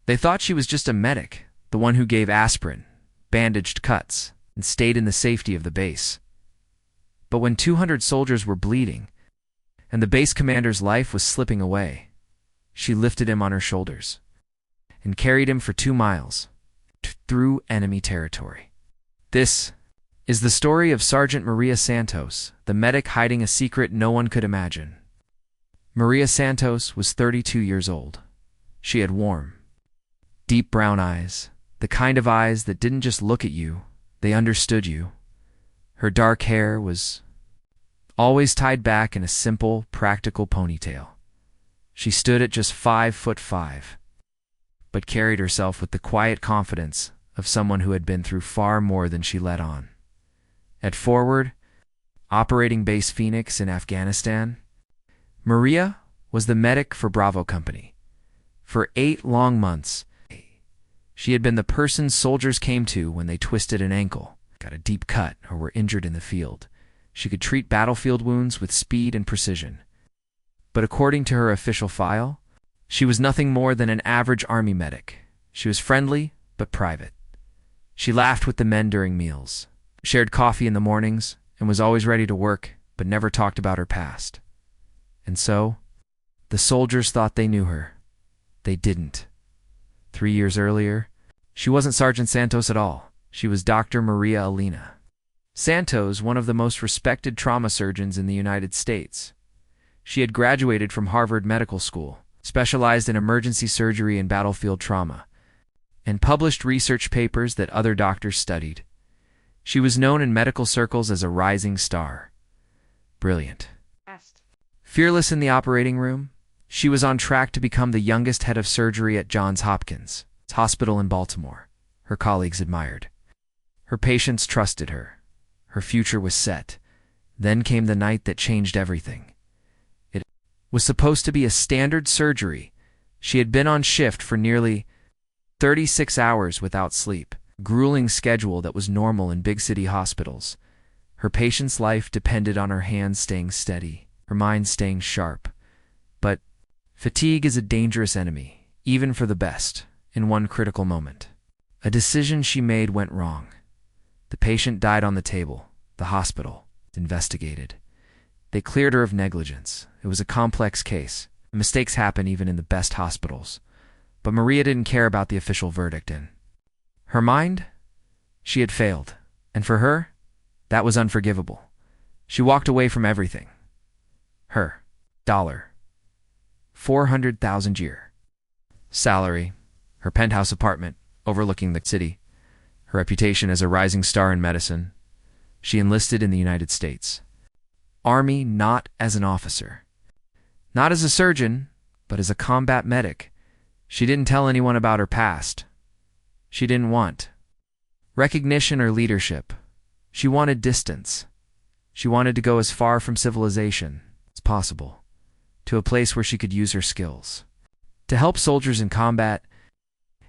They thought she was just a medic, the one who gave aspirin, bandaged cuts, and stayed in the safety of the base. But when 200 soldiers were bleeding, and the base commander's life was slipping away, she lifted him on her shoulders and carried him for 2 miles through enemy territory. This is the story of Sergeant Maria Santos, the medic hiding a secret no one could imagine. Maria Santos was 32 years old. She had warm, deep brown eyes, the kind of eyes that didn't just look at you, they understood you. Her dark hair was always tied back in a simple, practical ponytail. She stood at just 5'5", but carried herself with the quiet confidence of someone who had been through far more than she let on. At Forward, operating Base Phoenix in Afghanistan, Maria was the medic for Bravo Company. For 8 long months, she had been the person soldiers came to when they twisted an ankle, got a deep cut, or were injured in the field. She could treat battlefield wounds with speed and precision. But according to her official file, she was nothing more than an average army medic. She was friendly, but private. She laughed with the men during meals, shared coffee in the mornings, and was always ready to work, but never talked about her past. And so, the soldiers thought they knew her. They didn't. 3 years earlier, she wasn't Sergeant Santos at all. She was Dr. Maria Elena Santos, one of the most respected trauma surgeons in the United States. She had graduated from Harvard Medical School, specialized in emergency surgery and battlefield trauma, and published research papers that other doctors studied. She was known in medical circles as a rising star. Brilliant. Fearless in the operating room, she was on track to become the youngest head of surgery at Johns Hopkins Hospital in Baltimore. Her colleagues admired. Her patients trusted her. Her future was set. Then came the night that changed everything. It was supposed to be a standard surgery. She had been on shift for nearly 36 hours without sleep, a grueling schedule that was normal in big city hospitals. Her patient's life depended on her hands staying steady, her mind staying sharp. But fatigue is a dangerous enemy, even for the best, in one critical moment. A decision she made went wrong. The patient died on the table. The hospital investigated. They cleared her of negligence. It was a complex case. Mistakes happen even in the best hospitals. But Maria didn't care about the official verdict. In her mind, she had failed. And for her, that was unforgivable. She walked away from everything. Her $400,000 year salary, her penthouse apartment overlooking the city, her reputation as a rising star in medicine. She enlisted in the United States Army, not as an officer, not as a surgeon, but as a combat medic. She didn't tell anyone about her past. She didn't want recognition or leadership. She wanted distance. She wanted to go as far from civilization as possible, to a place where she could use her skills to help soldiers in combat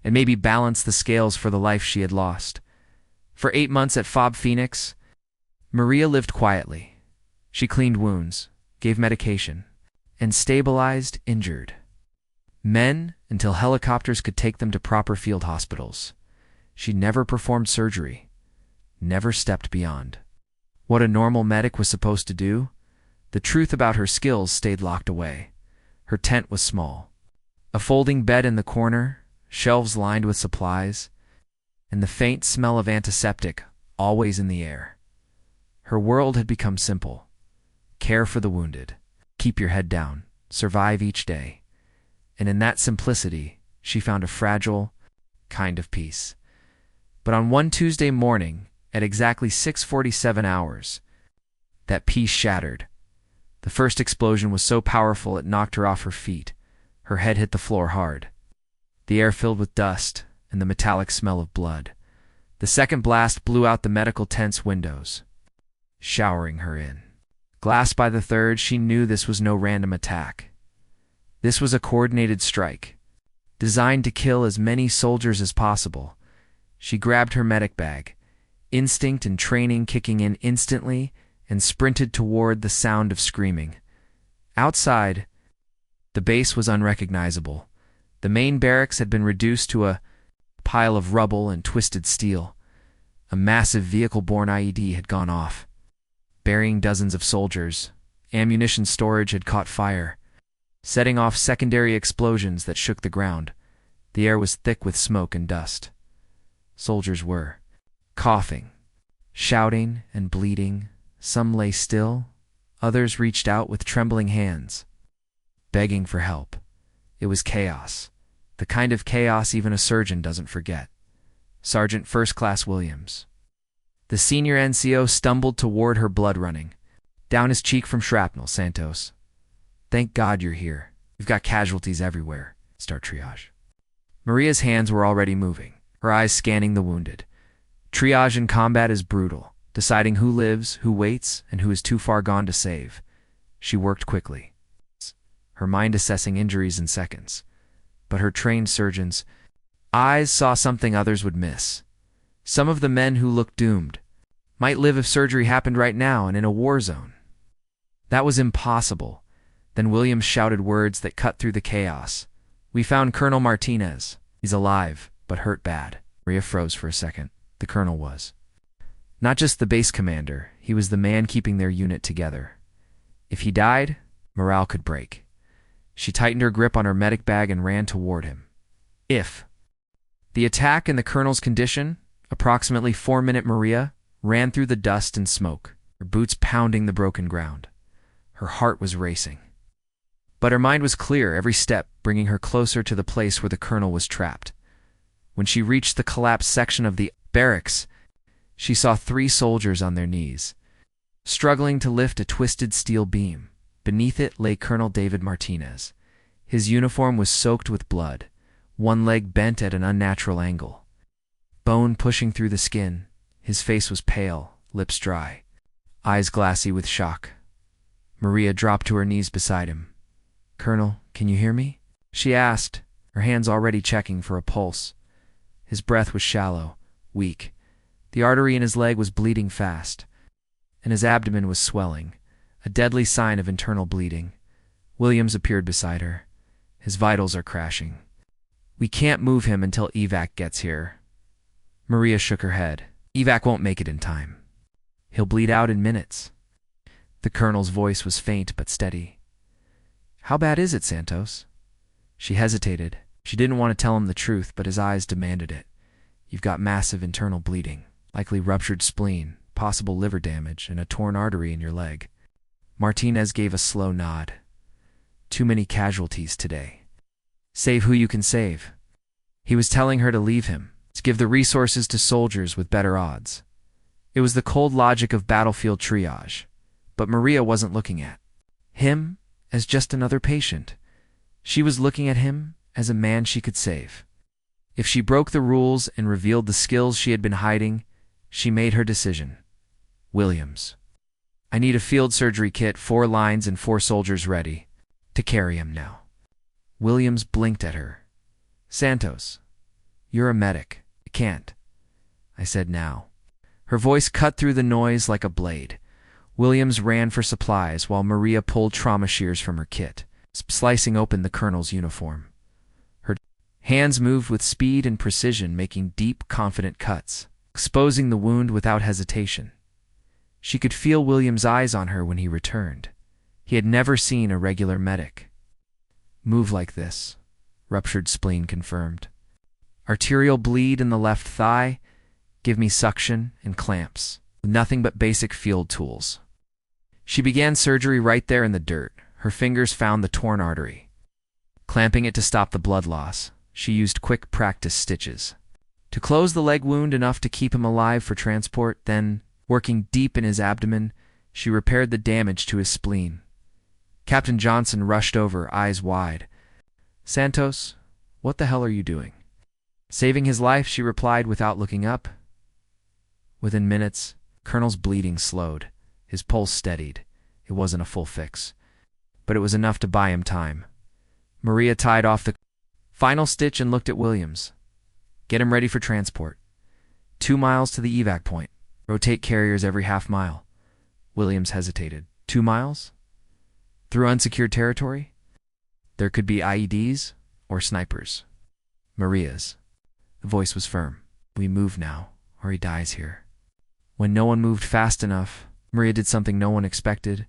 and maybe balance the scales for the life she had lost. For 8 months at FOB Phoenix, Maria lived quietly. She cleaned wounds, gave medication, and stabilized injured men until helicopters could take them to proper field hospitals. She never performed surgery, never stepped beyond what a normal medic was supposed to do. The truth about her skills stayed locked away. Her tent was small. A folding bed in the corner, shelves lined with supplies, and the faint smell of antiseptic always in the air. Her world had become simple. Care for the wounded. Keep your head down. Survive each day. And in that simplicity, she found a fragile kind of peace. But on one Tuesday morning, at exactly 6:47 hours, that peace shattered. The first explosion was so powerful it knocked her off her feet. Her head hit the floor hard. The air filled with dust and the metallic smell of blood. The second blast blew out the medical tent's windows, showering her in glass. By the third, she knew this was no random attack. This was a coordinated strike, designed to kill as many soldiers as possible. She grabbed her medic bag, instinct and training kicking in instantly, and sprinted toward the sound of screaming. Outside, the base was unrecognizable. The The main barracks had been reduced to a pile of rubble and twisted steel. A massive vehicle-borne IED had gone off, burying dozens of soldiers. Ammunition storage had caught fire, setting off secondary explosions that shook the ground. The air was thick with smoke and dust. Soldiers were coughing, shouting, and bleeding. Some lay still. Others reached out with trembling hands, begging for help. It was chaos, the kind of chaos even a surgeon doesn't forget. Sergeant First Class Williams. The senior NCO stumbled toward her, blood running down his cheek from shrapnel. Santos, thank God you're here. We've got casualties everywhere. Start triage. Maria's hands were already moving, her eyes scanning the wounded. Triage in combat is brutal, deciding who lives, who waits, and who is too far gone to save. She worked quickly, her mind assessing injuries in seconds. But her trained surgeons' eyes saw something others would miss. Some of the men who looked doomed might live if surgery happened right now and in a war zone. That was impossible. Then Williams shouted words that cut through the chaos. We found Colonel Martinez. He's alive, but hurt bad. Maria froze for a second. The colonel was not just the base commander, he was the man keeping their unit together. If he died, morale could break. She tightened her grip on her medic bag and ran toward him. The attack and the colonel's condition, approximately 4-minute Maria, ran through the dust and smoke, her boots pounding the broken ground. Her heart was racing. But her mind was clear, every step bringing her closer to the place where the colonel was trapped. When she reached the collapsed section of the barracks, she saw 3 soldiers on their knees, struggling to lift a twisted steel beam. Beneath it lay Colonel David Martinez. His uniform was soaked with blood, one leg bent at an unnatural angle, bone pushing through the skin. His face was pale, lips dry, eyes glassy with shock. Maria dropped to her knees beside him. "Colonel, can you hear me?" she asked, her hands already checking for a pulse. His breath was shallow, weak. The artery in his leg was bleeding fast, and his abdomen was swelling, a deadly sign of internal bleeding. Williams appeared beside her. His vitals are crashing. We can't move him until evac gets here. Maria shook her head. Evac won't make it in time. He'll bleed out in minutes. The colonel's voice was faint but steady. How bad is it, Santos? She hesitated. She didn't want to tell him the truth, but his eyes demanded it. You've got massive internal bleeding, likely ruptured spleen, possible liver damage, and a torn artery in your leg. Martinez gave a slow nod. Too many casualties today. Save who you can save. He was telling her to leave him, to give the resources to soldiers with better odds. It was the cold logic of battlefield triage. But Maria wasn't looking at him as just another patient. She was looking at him as a man she could save. If she broke the rules and revealed the skills she had been hiding, she made her decision. Williams. I need a field surgery kit, 4 lines and 4 soldiers ready to carry him now. Williams blinked at her. Santos, you're a medic. I can't. I said now. Her voice cut through the noise like a blade. Williams ran for supplies while Maria pulled trauma shears from her kit, slicing open the colonel's uniform. Her hands moved with speed and precision, making deep, confident cuts, exposing the wound without hesitation. She could feel Williams' eyes on her when he returned. He had never seen a regular medic move like this. Ruptured spleen confirmed. Arterial bleed in the left thigh. Give me suction and clamps. Nothing but basic field tools. She began surgery right there in the dirt. Her fingers found the torn artery. Clamping it to stop the blood loss, she used quick practice stitches to close the leg wound enough to keep him alive for transport. Then, working deep in his abdomen, she repaired the damage to his spleen. Captain Johnson rushed over, eyes wide. Santos, what the hell are you doing? Saving his life, she replied without looking up. Within minutes, Colonel's bleeding slowed. His pulse steadied. It wasn't a full fix, but it was enough to buy him time. Maria tied off the final stitch and looked at Williams. Get him ready for transport. 2 miles to the evac point. Rotate carriers every half mile. Williams hesitated. 2 miles? Through unsecured territory? There could be IEDs or snipers. Maria's. The voice was firm. We move now, or he dies here. When no one moved fast enough, Maria did something no one expected.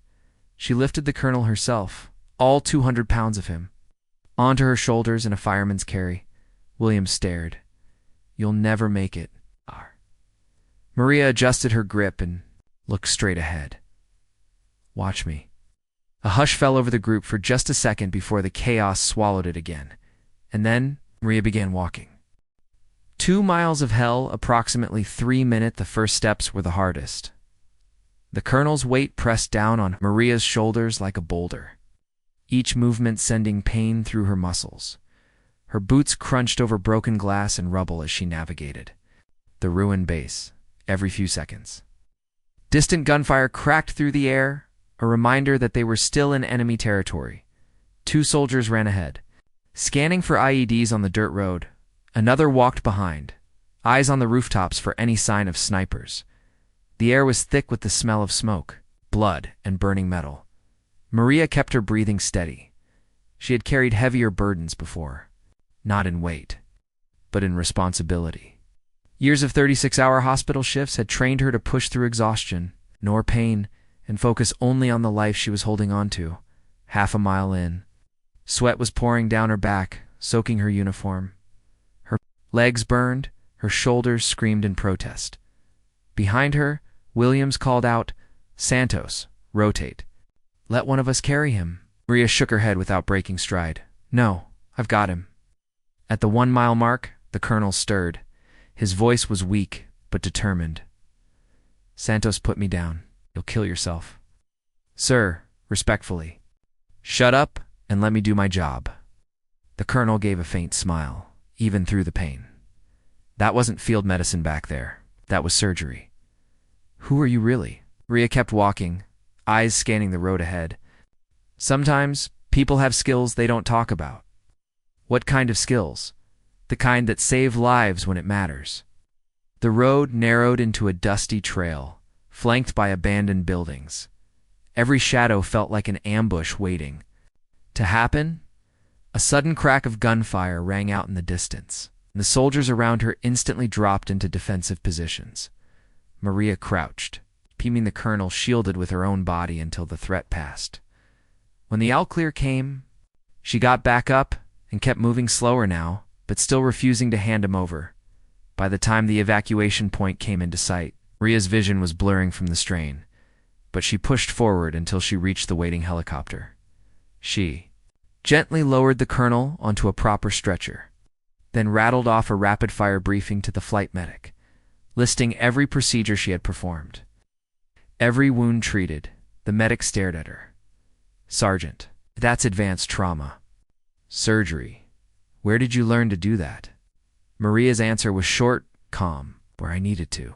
She lifted the colonel herself, all 200 pounds of him, onto her shoulders in a fireman's carry. Williams stared. You'll never make it. Maria adjusted her grip and looked straight ahead. Watch me. A hush fell over the group for just a second before the chaos swallowed it again. And then Maria began walking. 2 miles of hell, approximately 3 minutes. The first steps were the hardest. The colonel's weight pressed down on Maria's shoulders like a boulder, each movement sending pain through her muscles. Her boots crunched over broken glass and rubble as she navigated the ruined base every few seconds. Distant gunfire cracked through the air, a reminder that they were still in enemy territory. 2 soldiers ran ahead, scanning for IEDs on the dirt road. Another walked behind, eyes on the rooftops for any sign of snipers. The air was thick with the smell of smoke, blood, and burning metal. Maria kept her breathing steady. She had carried heavier burdens before, not in weight, but in responsibility. Years of 36-hour hospital shifts had trained her to push through exhaustion, ignore pain, and focus only on the life she was holding on to. Half a mile in, sweat was pouring down her back, soaking her uniform. Her legs burned, her shoulders screamed in protest. Behind her, Williams called out, Santos, rotate. Let one of us carry him. Maria shook her head without breaking stride. No, I've got him. At the 1 mile mark, the colonel stirred. His voice was weak, but determined. Santos, put me down. You'll kill yourself. Sir, respectfully. Shut up and let me do my job. The colonel gave a faint smile, even through the pain. That wasn't field medicine back there. That was surgery. Who are you really? Maria kept walking, eyes scanning the road ahead. Sometimes people have skills they don't talk about. What kind of skills? The kind that save lives when it matters. The road narrowed into a dusty trail, flanked by abandoned buildings. Every shadow felt like an ambush waiting to happen. A sudden crack of gunfire rang out in the distance, and the soldiers around her instantly dropped into defensive positions. Maria crouched, keeping the colonel shielded with her own body until the threat passed. When the all-clear came, she got back up and kept moving slower now, but still refusing to hand him over. By the time the evacuation point came into sight, Maria's vision was blurring from the strain, but she pushed forward until she reached the waiting helicopter. She gently lowered the colonel onto a proper stretcher, then rattled off a rapid-fire briefing to the flight medic, listing every procedure she had performed. Every wound treated, the medic stared at her. Sergeant, that's advanced trauma. Surgery. Where did you learn to do that? Maria's answer was short, calm, where I needed to.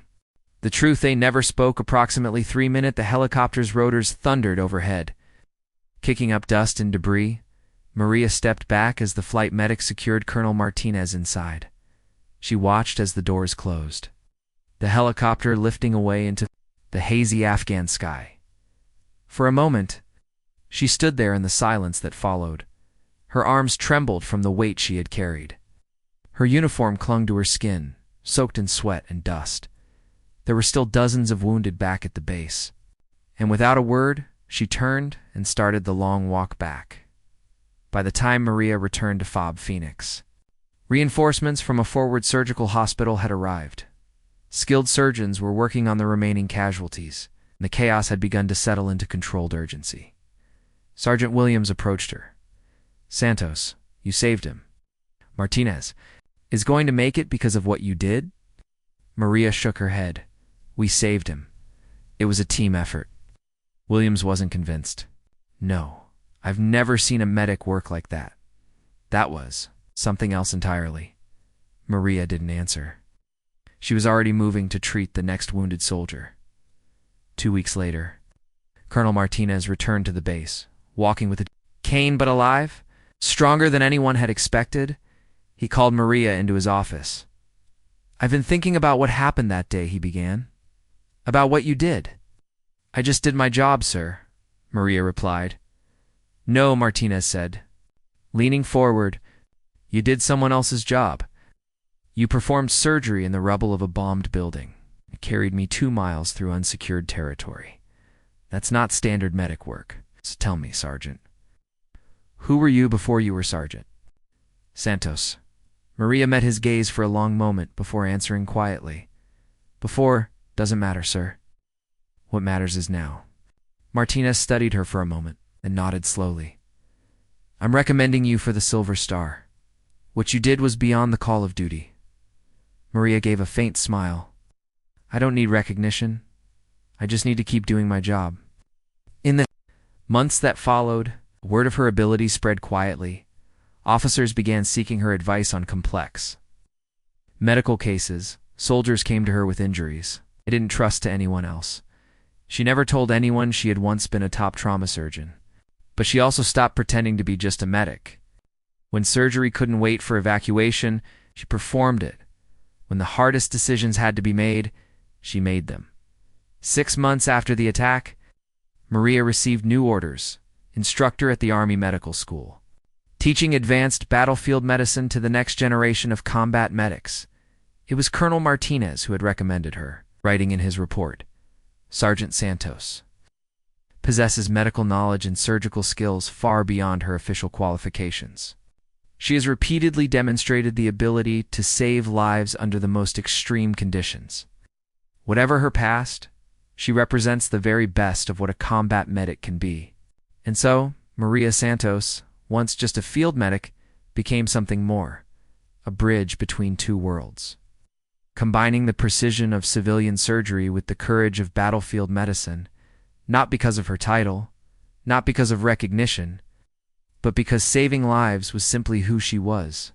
The truth they never spoke. Approximately 3 minutes, the helicopter's rotors thundered overhead. Kicking up dust and debris, Maria stepped back as the flight medic secured Colonel Martinez inside. She watched as the doors closed, the helicopter lifting away into the hazy Afghan sky. For a moment, she stood there in the silence that followed. Her arms trembled from the weight she had carried. Her uniform clung to her skin, soaked in sweat and dust. There were still dozens of wounded back at the base. And without a word, she turned and started the long walk back. By the time Maria returned to FOB Phoenix, reinforcements from a forward surgical hospital had arrived. Skilled surgeons were working on the remaining casualties, and the chaos had begun to settle into controlled urgency. Sergeant Williams approached her. Santos, you saved him. Martinez is going to make it because of what you did? Maria shook her head. We saved him. It was a team effort. Williams wasn't convinced. No, I've never seen a medic work like that. That was something else entirely. Maria didn't answer. She was already moving to treat the next wounded soldier. 2 weeks later, Colonel Martinez returned to the base, walking with a cane but alive. Stronger than anyone had expected, he called Maria into his office. I've been thinking about what happened that day, he began. About what you did. I just did my job, sir, Maria replied. No, Martinez said, leaning forward. You did someone else's job. You performed surgery in the rubble of a bombed building. It carried me 2 miles through unsecured territory. That's not standard medic work. So tell me, Sergeant. Who were you before you were Sergeant? Santos. Maria met his gaze for a long moment before answering quietly. Before doesn't matter, sir. What matters is now. Martinez studied her for a moment and nodded slowly. I'm recommending you for the Silver Star. What you did was beyond the call of duty. Maria gave a faint smile. I don't need recognition. I just need to keep doing my job. In the months that followed, word of her ability spread quietly. Officers began seeking her advice on complex medical cases. Soldiers came to her with injuries they didn't trust to anyone else. She never told anyone she had once been a top trauma surgeon. But she also stopped pretending to be just a medic. When surgery couldn't wait for evacuation, she performed it. When the hardest decisions had to be made, she made them. 6 months after the attack, Maria received new orders: instructor at the Army Medical School, teaching advanced battlefield medicine to the next generation of combat medics. It was Colonel Martinez who had recommended her, writing in his report, Sergeant Santos possesses medical knowledge and surgical skills far beyond her official qualifications. She has repeatedly demonstrated the ability to save lives under the most extreme conditions. Whatever her past, she represents the very best of what a combat medic can be. And so, Maria Santos, once just a field medic, became something more, a bridge between two worlds. Combining the precision of civilian surgery with the courage of battlefield medicine, not because of her title, not because of recognition, but because saving lives was simply who she was.